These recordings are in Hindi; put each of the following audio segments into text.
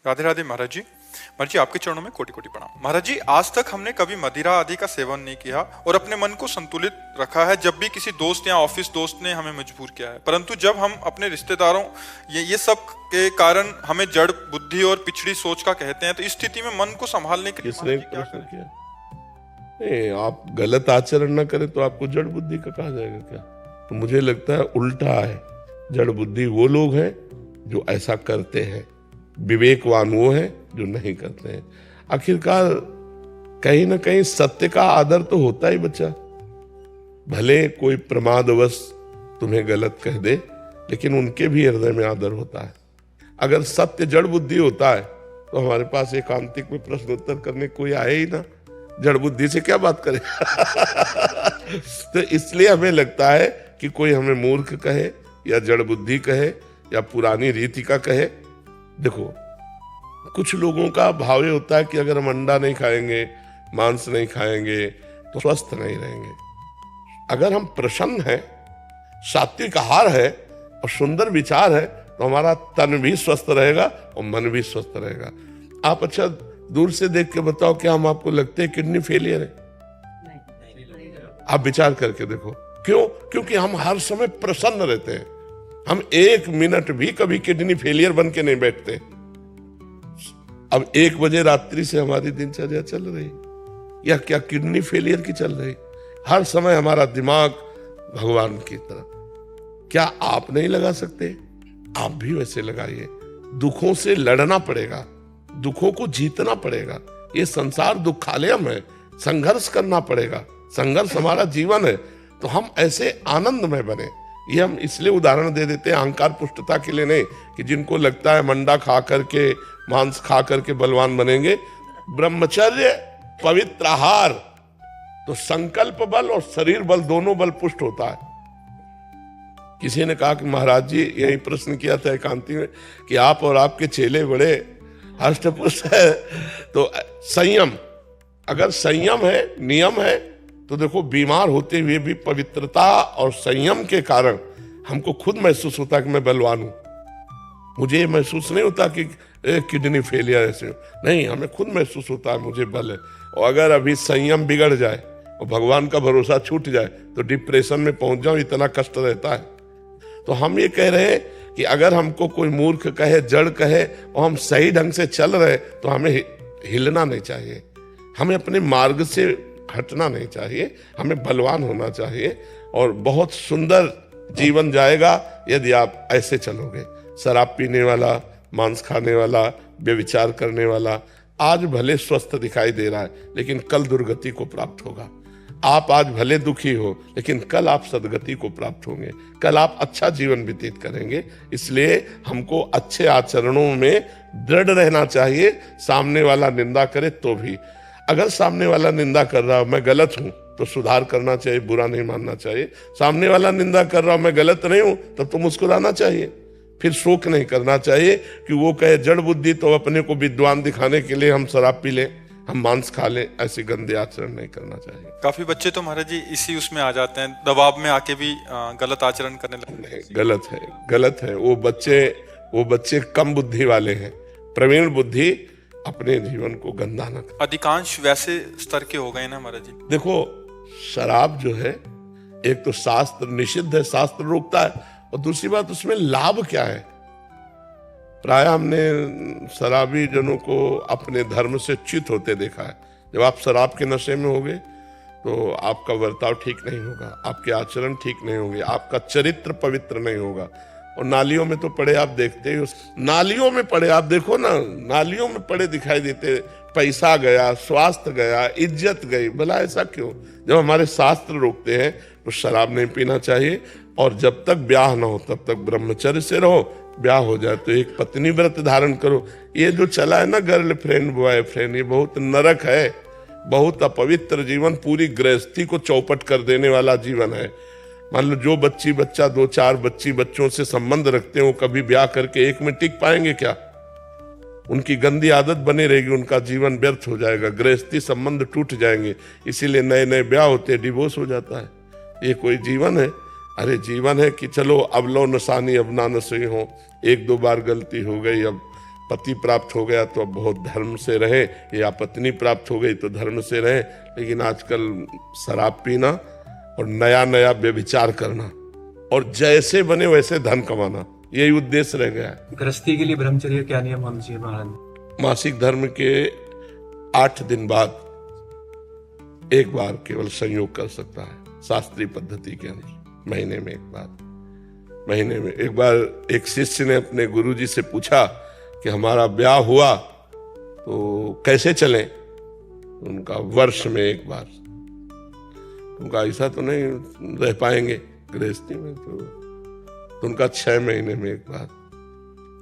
राधे राधे महाराज जी। महाराज जी आपके चरणों में कोटि कोटि प्रणाम। महाराज जी आज तक हमने कभी मदिरा आदि का सेवन नहीं किया और अपने मन को संतुलित रखा है जब भी किसी दोस्त या ऑफिस दोस्त ने हमें मजबूर किया है, परंतु जब हम अपने रिश्तेदारों ये सब के कारण हमें जड़ बुद्धि और पिछड़ी सोच का कहते हैं, तो इस स्थिति में मन को संभालने के लिए किसने महाराज जी क्या प्रश्न करें? किया? नहीं, आप गलत आचरण न करें तो आपको जड़ बुद्धि का कहा जाएगा क्या? तो मुझे लगता है उल्टा है। जड़ बुद्धि वो लोग हैं जो ऐसा करते हैं, विवेकवान वो हैं जो नहीं करते हैं। आखिरकार कहीं ना कहीं सत्य का आदर तो होता ही बच्चा। भले कोई प्रमादवश तुम्हें गलत कह दे, लेकिन उनके भी हृदय में आदर होता है। अगर सत्य जड़ बुद्धि होता है तो हमारे पास एकांतिक में प्रश्न उत्तर करने कोई आए ही ना, जड़ बुद्धि से क्या बात करे। तो इसलिए हमें लगता है कि कोई हमें मूर्ख कहे या जड़ बुद्धि कहे या पुरानी रीति का कहे। देखो, कुछ लोगों का भाव ये होता है कि अगर हम अंडा नहीं खाएंगे, मांस नहीं खाएंगे तो स्वस्थ नहीं रहेंगे। अगर हम प्रसन्न हैं, सात्विक आहार है और सुंदर विचार है तो हमारा तन भी स्वस्थ रहेगा और मन भी स्वस्थ रहेगा। आप अच्छा दूर से देख के बताओ, क्या हम आपको लगते हैं किडनी फेलियर है? आप विचार करके देखो। क्यों? क्योंकि हम हर समय प्रसन्न रहते हैं। हम एक मिनट भी कभी किडनी फेलियर बन के नहीं बैठते। अब 1 बजे रात्रि से हमारी दिनचर्या चल रही, या क्या किडनी फेलियर की चल रही? हर समय हमारा दिमाग भगवान की तरफ। क्या आप नहीं लगा सकते? आप भी वैसे लगाइए। दुखों से लड़ना पड़ेगा, दुखों को जीतना पड़ेगा। ये संसार दुखालयम है, संघर्ष करना पड़ेगा। संघर्ष हमारा जीवन है, तो हम ऐसे आनंदमय बने। ये हम इसलिए उदाहरण दे देते हैं अहंकार पुष्टता के लिए नहीं, कि जिनको लगता है मंडा खा करके, मांस खा करके बलवान बनेंगे। ब्रह्मचर्य, पवित्र आहार, तो संकल्प बल और शरीर बल दोनों बल पुष्ट होता है। किसी ने कहा कि महाराज जी, यही प्रश्न किया था एकांती में, कि आप और आपके चेले बड़े अष्टपुष्ट है, तो संयम, अगर संयम है, नियम है, तो देखो बीमार होते हुए भी पवित्रता और संयम के कारण हमको खुद महसूस होता कि मैं बलवान हूं। मुझे ये महसूस नहीं होता कि किडनी फेलियर ऐसे नहीं, हमें खुद महसूस होता है मुझे बल है। और अगर अभी संयम बिगड़ जाए और भगवान का भरोसा छूट जाए तो डिप्रेशन में पहुंच जाओ, इतना कष्ट रहता है। तो हम ये कह रहे हैं कि अगर हमको कोई मूर्ख कहे, जड़ कहे, और हम सही ढंग से चल रहे तो हमें हिलना नहीं चाहिए, हमें अपने मार्ग से हटना नहीं चाहिए, हमें बलवान होना चाहिए। और बहुत सुंदर जीवन जाएगा यदि आप ऐसे चलोगे। शराब पीने वाला, मांस खाने वाला, व्यभिचार करने वाला आज भले स्वस्थ दिखाई दे रहा है, लेकिन कल दुर्गति को प्राप्त होगा। आप आज भले दुखी हो, लेकिन कल आप सदगति को प्राप्त होंगे, कल आप अच्छा जीवन व्यतीत करेंगे। इसलिए हमको अच्छे आचरणों में दृढ़ रहना चाहिए। सामने वाला निंदा करे तो भी, अगर सामने वाला निंदा कर रहा मैं गलत हूं तो सुधार करना चाहिए, बुरा नहीं मानना चाहिए। सामने वाला निंदा कर रहा मैं गलत नहीं हूं, तब तो मुस्कुराना चाहिए, फिर शोक नहीं करना चाहिए कि वो कहे जड़ बुद्धि तो अपने को विद्वान दिखाने के लिए हम शराब पी लें, हम मांस खा लें। ऐसे गंदे आचरण नहीं करना चाहिए। काफी बच्चे तो महाराज जी इसी उसमें आ जाते हैं, दबाव में आके भी गलत आचरण करने लगते हैं। गलत है, गलत है। वो बच्चे कम बुद्धि वाले हैं। प्रवीण बुद्धि अपने जीवन को गंदा न करे। अधिकांश वैसे स्तर के हो गए ना महाराज जी। देखो, शराब जो है, एक तो शास्त्र निषिद्ध है, शास्त्र रोकता है, और दूसरी बात उसमें लाभ क्या है? प्राय हमने शराबी जनों को अपने धर्म से च्युत होते देखा है। जब आप शराब के नशे में होगे तो आपका बर्ताव ठीक नहीं होगा, आपके आचरण ठीक नहीं होंगे, आपका चरित्र पवित्र नहीं होगा। और नालियों में तो पड़े आप देखते हो, नालियों में पड़े आप देखो ना, नालियों में पड़े दिखाई देते। पैसा गया, स्वास्थ्य गया, इज्जत गई। भला ऐसा क्यों? जब हमारे शास्त्र रोकते हैं तो शराब नहीं पीना चाहिए। और जब तक ब्याह ना हो तब तक ब्रह्मचर्य से रहो। ब्याह हो जाए तो एक पत्नी व्रत धारण करो। ये जो चला है ना गर्लफ्रेंड बॉयफ्रेंड, ये बहुत नरक है, बहुत अपवित्र जीवन, पूरी गृहस्थी को चौपट कर देने वाला जीवन है। मान लो जो बच्चा 2-4 बच्चों से संबंध रखते हैं, वो कभी ब्याह करके एक में टिक पाएंगे क्या? उनकी गंदी आदत बनी रहेगी, उनका जीवन व्यर्थ हो जाएगा, गृहस्थी संबंध टूट जाएंगे। इसीलिए नए नए ब्याह होते, डिवोर्स हो जाता है। ये कोई जीवन है? अरे जीवन है कि चलो अब लो नसानी अब ना नशे हो, 1-2 बार गलती हो गई, अब पति प्राप्त हो गया तो अब बहुत धर्म से रहे, या पत्नी प्राप्त हो गई तो धर्म से रहे। लेकिन आजकल शराब पीना और नया नया व्यभिचार करना और जैसे बने वैसे धन कमाना, यही उद्देश्य रह गया है। गृहस्थी के लिए ब्रह्मचर्य क्या नियम होना चाहिए महाराज? मासिक धर्म के 8 दिन बाद एक बार केवल संयोग कर सकता है, शास्त्रीय पद्धति के अनुसार महीने में एक बार। महीने में एक बार एक शिष्य ने अपने गुरुजी से पूछा कि हमारा ब्याह हुआ तो कैसे चलें? उनका वर्ष में एक बार। उनका ऐसा तो नहीं रह पाएंगे गृहस्थी में, तो उनका 6 महीने में एक बार।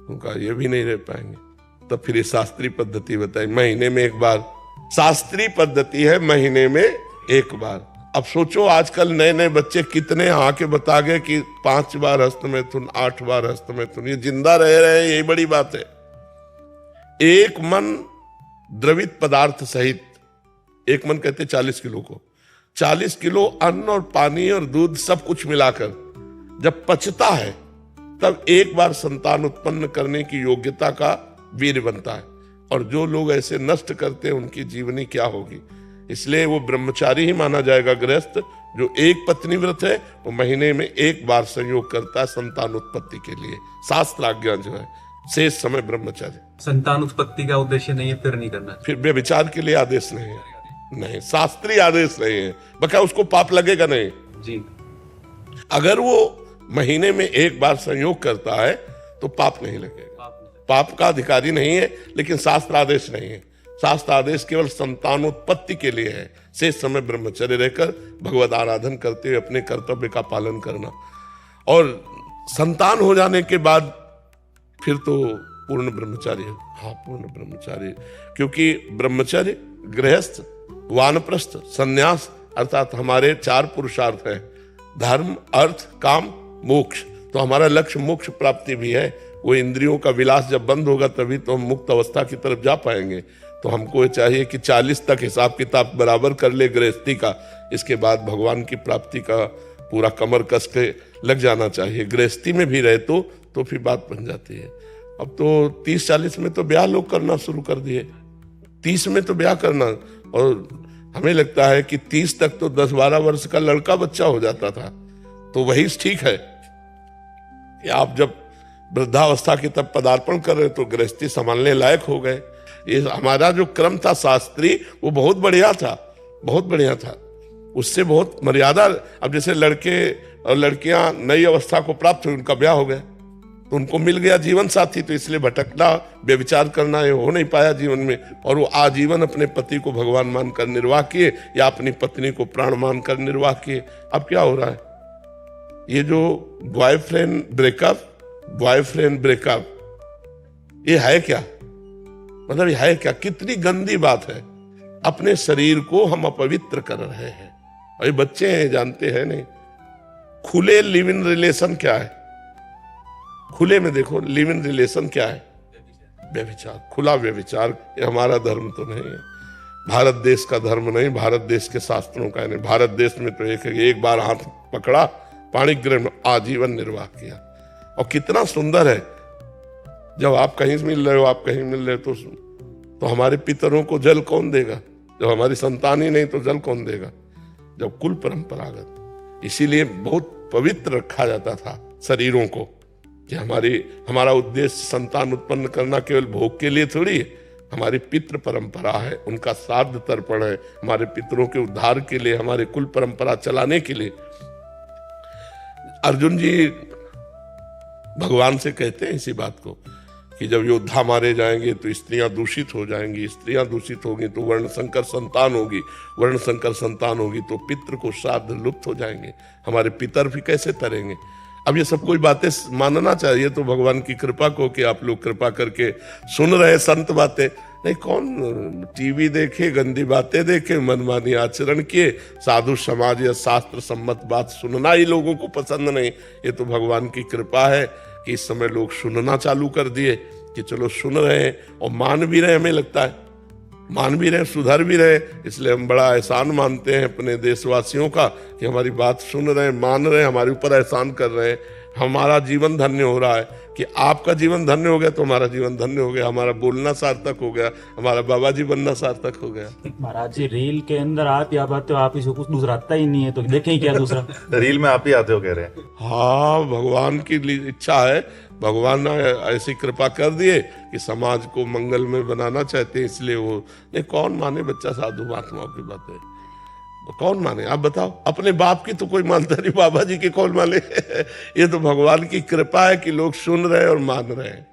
उनका ये भी नहीं रह पाएंगे। तब फिर ये शास्त्रीय पद्धति बताई, महीने में एक बार। शास्त्रीय पद्धति है महीने में एक बार। अब सोचो आजकल नए नए बच्चे कितने आके बता गए कि 5 बार हस्तमैथुन, 8 बार हस्तमैथुन, ये जिंदा रह रहे हैं, यही बड़ी बात है। एक मन द्रवित पदार्थ सहित, एक मन कहते 40 किलो को, 40 किलो अन्न और पानी और दूध सब कुछ मिलाकर जब पचता है तब एक बार संतान उत्पन्न करने की योग्यता का वीर बनता है। और जो लोग ऐसे नष्ट करते हैं उनकी जीवनी क्या होगी। इसलिए वो ब्रह्मचारी ही माना जाएगा गृहस्थ। जो एक पत्नी व्रत है वो महीने में एक बार संयोग करता है संतान उत्पत्ति के लिए, शास्त्राज्ञा जो है। शेष समय ब्रह्मचारी। संतान उत्पत्ति का उद्देश्य नहीं है, फिर नहीं करना। फिर व्यभिचार के लिए आदेश नहीं है, नहीं शास्त्रीय आदेश नहीं है, बका उसको पाप लगेगा नहीं जी। अगर वो महीने में एक बार संयोग करता है तो पाप नहीं लगेगा। पाप का अधिकारी नहीं है, लेकिन शास्त्र आदेश नहीं है। शास्त्र आदेश केवल संतानोत्पत्ति के लिए है। शेष समय ब्रह्मचर्य रहकर भगवत आराधन करते हुए अपने कर्तव्य का पालन करना। और संतान हो जाने के बाद फिर तो पूर्ण ब्रह्मचारी है। हाँ, पूर्ण ब्रह्मचारी, क्योंकि ब्रह्मचर्य, गृहस्थ, वानप्रस्थ, संन्यास अर्थात हमारे 4 पुरुषार्थ हैं, धर्म, अर्थ, काम, मोक्ष। तो हमारा लक्ष्य मोक्ष प्राप्ति भी है। वो इंद्रियों का विलास जब बंद होगा तभी तो हम मुक्त अवस्था की तरफ जा पाएंगे। तो हमको चाहिए कि 40 तक हिसाब किताब बराबर कर ले गृहस्थी का, इसके बाद भगवान की प्राप्ति का पूरा कमर कस के लग जाना चाहिए। गृहस्थी में भी रहे तो फिर बात बन जाती है। अब तो 30-40 में तो ब्याह लोग करना शुरू कर दिए, 30 में तो ब्याह करना। और हमें लगता है कि 30 तक तो 10-12 वर्ष का लड़का बच्चा हो जाता था, तो वही ठीक है कि आप जब वृद्धावस्था की तब पदार्पण कर रहे तो गृहस्थी संभालने लायक हो गए। ये हमारा जो क्रम था शास्त्री, वो बहुत बढ़िया था, बहुत बढ़िया था। उससे बहुत मर्यादा। अब जैसे लड़के और लड़कियां नई अवस्था को प्राप्त हुई, उनका ब्याह हो गया तो उनको मिल गया जीवन साथी, तो इसलिए भटकना, व्यभिचार करना ये हो नहीं पाया जीवन में। और वो आजीवन अपने पति को भगवान मानकर निर्वाह किए या अपनी पत्नी को प्राण मानकर निर्वाह किए। अब क्या हो रहा है, ये जो बॉयफ्रेंड ब्रेकअप, ये है क्या? मतलब ये है क्या? कितनी गंदी बात है। अपने शरीर को हम अपवित्र कर रहे हैं। और ये बच्चे हैं, जानते हैं नहीं। खुले लिव इन रिलेशन क्या है? खुले में देखो, लिव इन रिलेशन क्या है? व्यभिचार, खुला व्यभिचार। ये हमारा धर्म तो नहीं है, भारत देश का धर्म नहीं, भारत देश के शास्त्रों का नहीं। भारत देश में तो एक बार हाथ पकड़ा, पाणी ग्रहण, आजीवन निर्वाह किया। और कितना सुंदर है, जब आप कहीं मिल रहे हो, आप कहीं मिल रहे हो तो हमारे पितरों को जल कौन देगा? जब हमारी संतान ही नहीं तो जल कौन देगा? जब कुल परंपरागत। इसीलिए बहुत पवित्र रखा जाता था शरीरों को, कि हमारा उद्देश्य संतान उत्पन्न करना केवल भोग के लिए थोड़ी है। हमारी पितृ परंपरा है, उनका श्राद्ध तर्पण है, हमारे पितरों के उद्धार के लिए, हमारे कुल परंपरा चलाने के लिए। अर्जुन जी भगवान से कहते हैं इसी बात को कि जब योद्धा मारे जाएंगे तो स्त्रियां दूषित हो जाएंगी, स्त्रियां दूषित होगी तो वर्ण संकर संतान होगी, वर्ण संकर संतान होगी तो पितृ को श्राद्ध लुप्त हो जाएंगे, हमारे पितर भी कैसे तरेंगे। अब ये सब कोई बातें मानना चाहिए तो भगवान की कृपा को कि आप लोग कृपा करके सुन रहे संत बातें। नहीं, कौन टीवी देखे, गंदी बातें देखे, मनमानी आचरण किए, साधु समाज या शास्त्र सम्मत बात सुनना ही लोगों को पसंद नहीं। ये तो भगवान की कृपा है कि इस समय लोग सुनना चालू कर दिए, कि चलो सुन रहे हैं और मान भी रहे, हमें लगता है मान भी रहे, सुधर भी रहे। इसलिए हम बड़ा एहसान मानते हैं अपने देशवासियों का कि हमारी बात सुन रहे हैं, मान रहे हैं, हमारे ऊपर एहसान कर रहे हैं। हमारा जीवन धन्य हो रहा है कि आपका जीवन धन्य हो गया तो हमारा जीवन धन्य हो गया, हमारा बोलना सार्थक हो गया, हमारा बाबा जी बनना सार्थक हो गया। महाराज जी रील के अंदर आप या बात हो, आप ही से कुछ दूसरा आता ही नहीं है, तो देखें क्या दूसरा। रील में आप ही आते हो कह रहे हैं। हाँ, भगवान की इच्छा है, भगवान ने ऐसी कृपा कर दिए कि समाज को मंगल में बनाना चाहते हैं, इसलिए वो नहीं। कौन माने बच्चा साधु महात्माओं की बातें, कौन माने आप बताओ। अपने बाप की तो कोई मानता नहीं, बाबा जी की कौन माने। ये तो भगवान की कृपा है कि लोग सुन रहे हैं और मान रहे हैं।